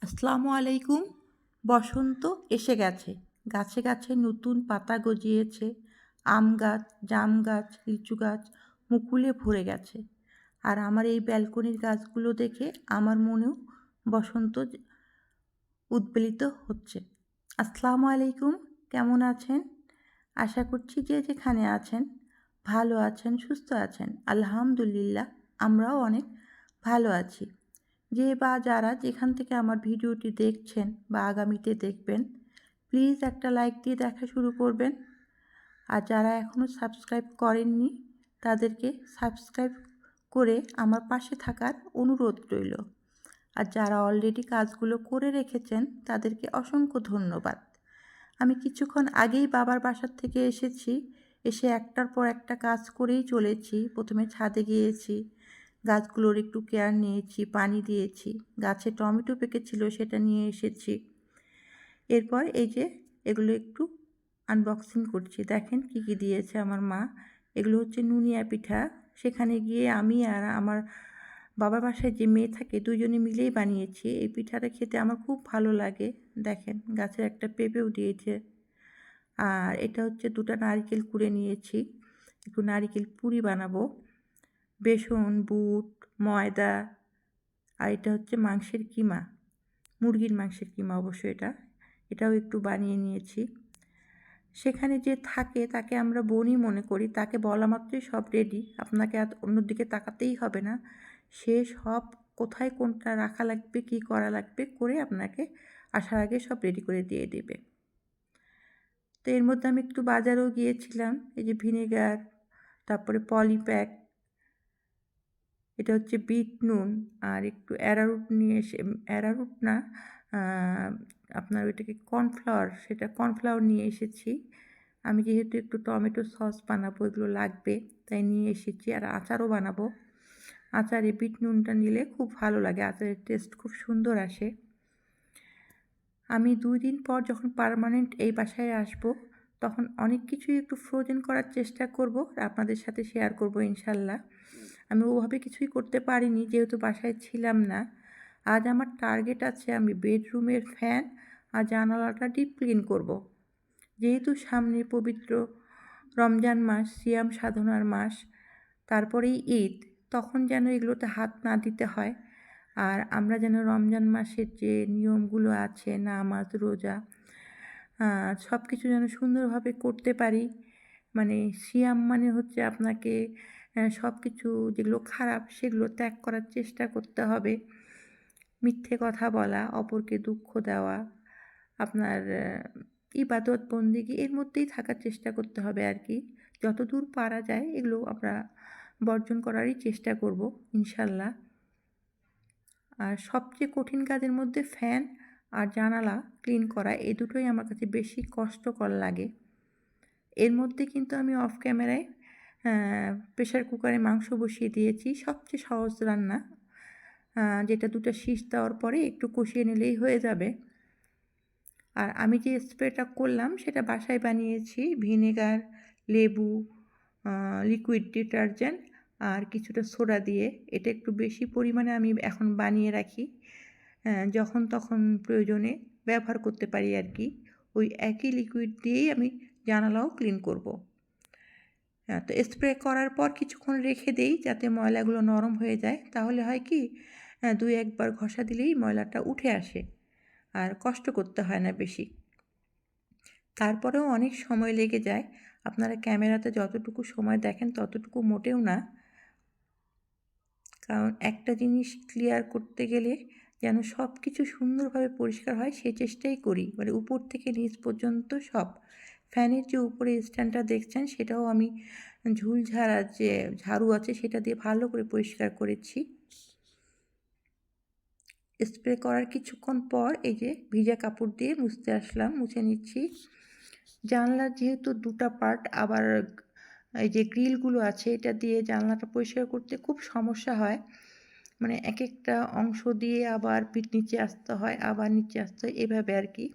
আসসালামু আলাইকুম। বসন্ত এসে গেছে। গাছে গাছে নতুন পাতা গজিয়েছে। আম গাছ, জাম গাছ, লিচু গাছ মুকুলে ভরে গেছে। আর আমার এই ব্যালকনির গাছগুলো দেখে আমার মনেও বসন্ত উদ্বেলিত হচ্ছে। আসসালামু আলাইকুম। কেমন আছেন? আশা করছি যে যেখানে আছেন ভালো আছেন, সুস্থ আছেন। আলহামদুলিল্লাহ আমরাও অনেক ভালো আছি। যে বা যারা যেখান থেকে আমার ভিডিওটি দেখছেন বা আগামীতে দেখবেন, প্লিজ একটা লাইক দিয়ে দেখা শুরু করবেন। আর যারা এখনও সাবস্ক্রাইব করেননি তাদেরকে সাবস্ক্রাইব করে আমার পাশে থাকার অনুরোধ রইল। আর যারা অলরেডি কাজগুলো করে রেখেছেন তাদেরকে অসংখ্য ধন্যবাদ। আমি কিছুক্ষণ আগেই বাবার বাসার থেকে এসেছি। এসে একটার পর একটা কাজ করেই চলেছি। প্রথমে ছাদে গিয়েছি, গাছগুলোর একটু কেয়ার নিয়েছি, পানি দিয়েছি। গাছে টমেটো পেকেছিল সেটা নিয়ে এসেছি। এরপর এই যে এগুলো একটু আনবক্সিং করছি। দেখেন কি কি দিয়েছে আমার মা। এগুলো হচ্ছে নুনিয়া পিঠা। সেখানে গিয়ে আমি আর আমার বাবার বাসায় যে মেয়ে থাকে দুজনে মিলেই বানিয়েছি। এই পিঠাটা খেতে আমার খুব ভালো লাগে। দেখেন গাছের একটা পেঁপেও দিয়েছে। আর এটা হচ্ছে 2টা নারকেল কুড়ে নিয়েছি। একটু নারিকেল পুরি বানাবো। বেসন, বুট, ময়দা আর এটা হচ্ছে মাংসের কিমা। মুরগির মাংসের কিমা অবশ্য এটা। এটাও একটু বানিয়ে নিয়েছি। সেখানে যে থাকে তাকে আমরা বোনই মনে করি। তাকে বলা মাত্রই সব রেডি। আপনাকে আর অন্যদিকে তাকাতেই হবে না। সে সব কোথায় কোনটা রাখা লাগবে, কী করা লাগবে করে আপনাকে আসার আগে সব রেডি করে দিয়ে দেবে। তো এর মধ্যে আমি একটু বাজারেও গিয়েছিলাম। এই যে ভিনেগার, তারপরে পলিপ্যাক, এটা হচ্ছে বিট নুন আর একটু অ্যারারুট নিয়ে এসে, অ্যারারুট না, আপনার ওইটাকে কর্নফ্লাওয়ার, সেটা কর্নফ্লাওয়ার নিয়ে এসেছি। আমি যেহেতু একটু টমেটো সস বানাবো এগুলো লাগবে তাই নিয়ে এসেছি। আর আচারও বানাবো। আচারে বিট নুনটা নিলে খুব ভালো লাগে, আচারের টেস্ট খুব সুন্দর আসে। আমি 2 দিন পর যখন পার্মানেন্ট এই বাসায় আসবো তখন অনেক কিছুই একটু ফ্রোজেন করার চেষ্টা করব আর আপনাদের সাথে শেয়ার করব ইনশাল্লাহ। আমি ওভাবে কিছুই করতে পারিনি যেহেতু বাসায় ছিলাম না। আজ আমার টার্গেট আছে আমি বেডরুমের ফ্যান আর জানালাটা ডিপ ক্লিন করব। যেহেতু সামনে পবিত্র রমজান মাস, সিয়াম সাধনার মাস, তারপরেই ঈদ, তখন যেন এগুলোতে হাত না দিতে হয়। আর আমরা যেন রমজান মাসের যে নিয়মগুলো আছে, নামাজ, রোজা, সব কিছু যেন সুন্দরভাবে করতে পারি। মানে সিয়াম মানে হচ্ছে আপনাকে সব কিছু যেগুলো খারাপ সেগুলো ত্যাগ করার চেষ্টা করতে হবে। মিথ্যে কথা বলা, অপরকে দুঃখ দেওয়া, আপনার ইবাদত বন্দেগী এর মধ্যেই থাকার চেষ্টা করতে হবে আর কি। যতদূর পারা যায় এগুলো আমরা বর্জন করারই চেষ্টা করব ইনশাল্লাহ। আর সবচেয়ে কঠিন কাজের মধ্যে ফ্যান আর জানালা ক্লিন করা, এই দুটোই আমার কাছে বেশি কষ্টকর লাগে। এর মধ্যে কিন্তু আমি অফ ক্যামেরায় প্রেশার কুকারে মাংস বসিয়ে দিয়েছি। সবচেয়ে সহজ রান্না, যেটা 2টা শিস দেওয়ার পরে একটু কষিয়ে নিলেই হয়ে যাবে। আর আমি যে স্প্রেটা করলাম সেটা বাসায় বানিয়েছি। ভিনেগার, লেবু, লিকুইড ডিটারজেন্ট আর কিছুটা সোডা দিয়ে। এটা একটু বেশি পরিমাণে আমি এখন বানিয়ে রাখি, যখন তখন প্রয়োজনে ব্যবহার করতে পারি আর কি। ওই একই লিকুইড দিয়েই আমি জানালাও ক্লিন করব। তো স্প্রে করার পর কিছুক্ষণ রেখে দেই যাতে ময়লাগুলো নরম হয়ে যায়। তাহলে হয় কি, 2-1 বার ঘষা দিলেই ময়লাটা উঠে আসে আর কষ্ট করতে হয় না বেশি। তারপরেও অনেক সময় লেগে যায়। আপনারা ক্যামেরাতে যতটুকু সময় দেখেন ততটুকু মোটেও না। কারণ একটা জিনিস ক্লিয়ার করতে গেলে যেন সব কিছু সুন্দরভাবে পরিষ্কার হয় সেই চেষ্টাই করি। মানে উপর থেকে নিচ পর্যন্ত সব। ফ্যানের যে উপরে স্ট্যান্ডটা দেখছেন সেটাও আমি ঝুলঝাড়া যে ঝাড়ু আছে সেটা দিয়ে ভালো করে পরিষ্কার করেছি। স্প্রে করার কিছুক্ষণ পর এই যে ভিজা কাপড় দিয়ে মুছতে আসলাম, মুছে নিচ্ছি। জানলার যেহেতু 2টা পার্ট, আবার এই যে গ্রিলগুলো আছে এটা দিয়ে জানলাটা পরিষ্কার করতে খুব সমস্যা হয়। মানে এক একটা অংশ দিয়ে আবার নিচে আসতে হয়, আবার নিচে আসতে হয়, এভাবে আর কি।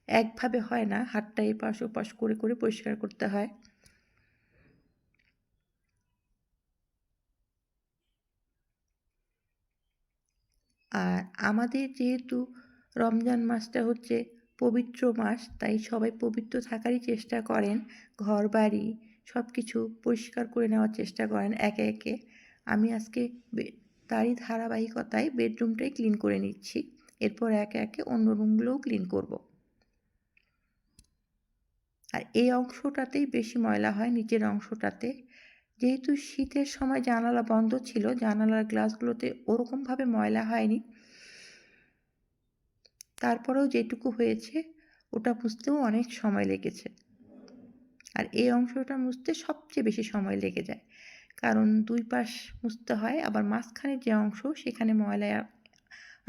একভাবে হয় না, হাতটা এপাশ ওপাশ করে করে পরিষ্কার করতে হয়। আর আমাদের যেহেতু রমজান মাসটা হচ্ছে পবিত্র মাস, তাই সবাই পবিত্র থাকারই চেষ্টা করেন। ঘরবাড়ি সব কিছু পরিষ্কার করে নেওয়ার চেষ্টা করেন একে একে। আমি আজকে তারই ধারাবাহিকতায় বেডরুমটাই ক্লিন করে নিচ্ছি। এরপর একে একে অন্য রুমগুলোও ক্লিন করব। আর এই অংশটাতেই বেশি ময়লা হয়, নিচের অংশটাতে। যেহেতু শীতের সময় জানালা বন্ধ ছিল, জানালার গ্লাসগুলোতে ওরকমভাবে ময়লা হয়নি। তারপরেও যেটুকু হয়েছে ওটা মুছতেও অনেক সময় লেগেছে। আর এই অংশটা মুছতে সবচেয়ে বেশি সময় লেগে যায়, কারণ দুই পাশ মুছতে হয়, আবার মাঝখানের যে অংশ সেখানে ময়লা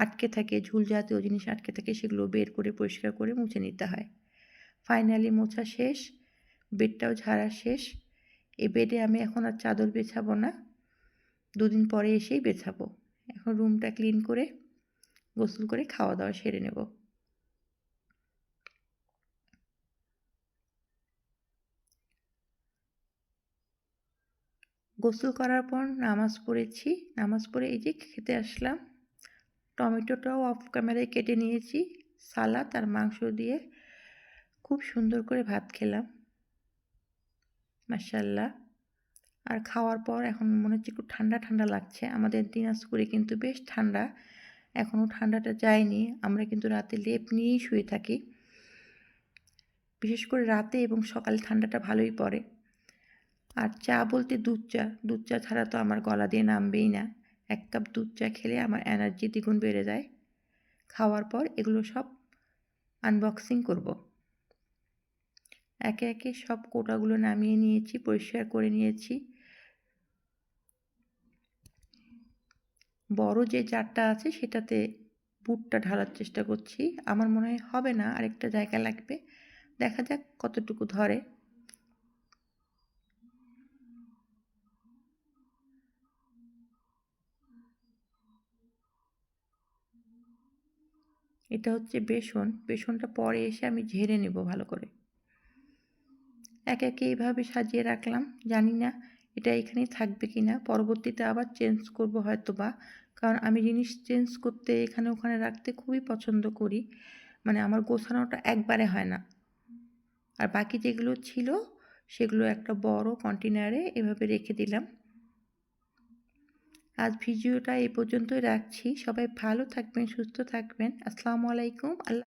আটকে থাকে, ঝুল জাতীয় জিনিস আটকে থাকে, সেগুলো বের করে পরিষ্কার করে মুছে নিতে হয়। ফাইনালি মোছা শেষ, বেডটাও ঝাড়া শেষ। এই বেডে আমি এখন আর চাদর বেছাবো না, দুদিন পরে এসেই বেছাবো। এখন রুমটা ক্লিন করে গোসল করে খাওয়া দাওয়া সেরে নেব। গোসল করার পর নামাজ পড়েছি, নামাজ পড়ে এই যে খেতে আসলাম। টমেটোটাও অফ ক্যামেরায় কেটে নিয়েছি, সালাদ আর মাংস দিয়ে খুব সুন্দর করে ভাত খেলাম, মাশাআল্লাহ। আর খাওয়ার পর এখন মনে হচ্ছে একটু ঠান্ডা ঠান্ডা লাগছে। আমাদের দিনাজপুরে কিন্তু বেশ ঠান্ডা, এখনও ঠান্ডাটা যায়নি। আমরা কিন্তু রাতে লেপ নিয়েই শুয়ে থাকি, বিশেষ করে রাতে এবং সকালে ঠান্ডাটা ভালোই পড়ে। আর চা বলতে দুধ চা, দুধ চা ছাড়া তো আমার গলা দিয়ে নামবেই না। 1 কাপ দুধ চা খেলে আমার এনার্জি দ্বিগুণ বেড়ে যায়। খাওয়ার পর এগুলো সব আনবক্সিং করব। একে একে সব কোটাগুলো নামিয়ে নিয়েছি, পরিষ্কার করে নিয়েছি। বড় যে জারটা আছে সেটাতে বুটটা ঢালার চেষ্টা করছি। আমার মনে হয় হবে না, আরেকটা জায়গা লাগবে। দেখা যাক কতটুকু ধরে। এটা হচ্ছে বেসন, বেসনটা পরে এসে আমি ঝেড়ে নেব ভালো করে। একে একে এইভাবে সাজিয়ে রাখলাম। জানি না এটা এখানেই থাকবে কি না, পরবর্তীতে আবার চেঞ্জ করব হয়তো বা, কারণ আমি জিনিস চেঞ্জ করতে এখানে ওখানে রাখতে খুবই পছন্দ করি। মানে আমার গোছানোটা একবারে হয় না। আর বাকি যেগুলো ছিল সেগুলো একটা বড় কন্টেনারে এভাবে রেখে দিলাম। আজ ভিডিওটা এই পর্যন্তই রাখছি। সবাই ভালো থাকবেন, সুস্থ থাকবেন। আসসালামু আলাইকুম।